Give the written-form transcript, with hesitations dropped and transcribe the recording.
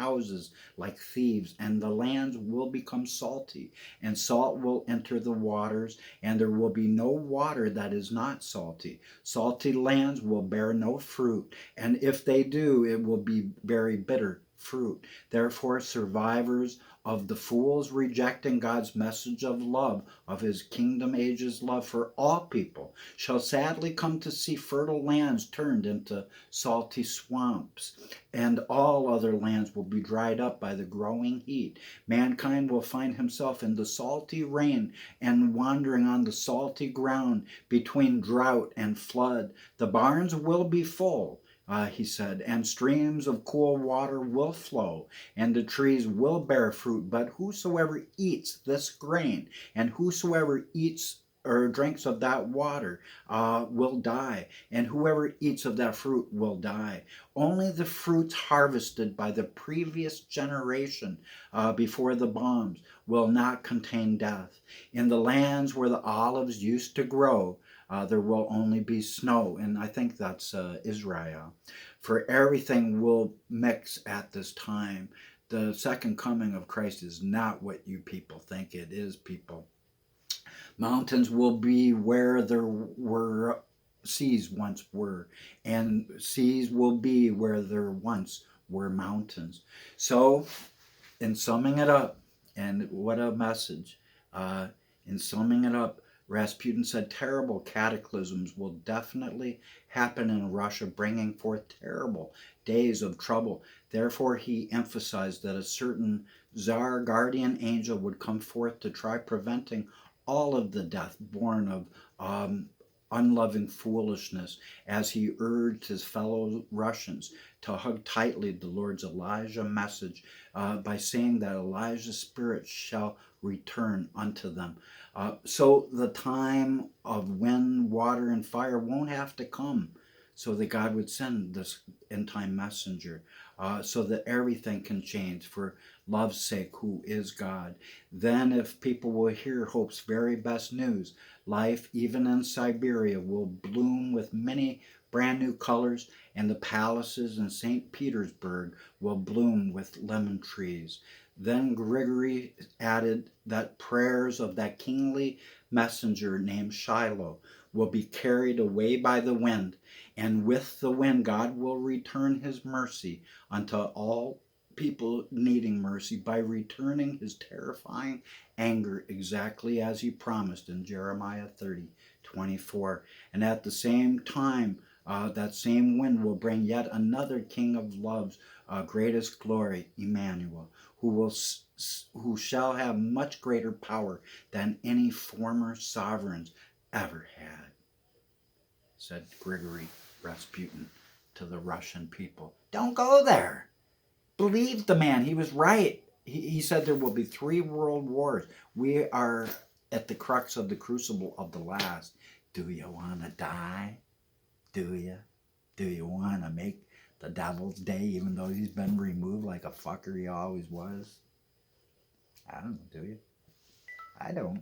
houses like thieves, and the lands will become salty, and salt will enter the waters, and there will be no water that is not salty. Salty lands will bear no fruit, and if they do, it will be very bitter fruit. Therefore, survivors of the fools rejecting God's message of love, of his kingdom age's love for all people, shall sadly come to see fertile lands turned into salty swamps, and all other lands will be dried up by the growing heat. Mankind will find himself in the salty rain and wandering on the salty ground between drought and flood. The barns will be full, he said, and streams of cool water will flow, and the trees will bear fruit. But whosoever eats this grain, and whosoever eats or drinks of that water will die, and whoever eats of that fruit will die. Only the fruits harvested by the previous generation before the bombs will not contain death. In the lands where the olives used to grow, there will only be snow, and I think that's Israel. For everything will mix at this time. The second coming of Christ is not what you people think it is, people. Mountains will be where there were seas once were, and seas will be where there once were mountains. So, in summing it up, and what a message, in summing it up, Rasputin said terrible cataclysms will definitely happen in Russia, bringing forth terrible days of trouble. Therefore, he emphasized that a certain Tsar guardian angel would come forth to try preventing all of the death born of unloving foolishness, as he urged his fellow Russians to hug tightly the Lord's Elijah message by saying that Elijah's spirit shall return unto them. So the time of wind, water, and fire won't have to come, so that God would send this end-time messenger, so that everything can change for love's sake, who is God. Then if people will hear hope's very best news, life even in Siberia will bloom with many brand new colors, and the palaces in St. Petersburg will bloom with lemon trees. Then Grigory added that prayers of that kingly messenger named Shiloh will be carried away by the wind, and with the wind God will return his mercy unto all people needing mercy by returning his terrifying anger exactly as he promised in Jeremiah 30:24. And at the same time, that same wind will bring yet another King of Love's greatest glory, Emmanuel, who shall have much greater power than any former sovereigns ever had, said Grigory Rasputin to the Russian people. Don't go there. Believe the man. He was right. He said there will be 3 world wars. We are at the crux of the crucible of the last. Do you want to die? Do you? Do you want to make the devil's day, even though he's been removed like a fucker he always was? I don't know, do you? I don't.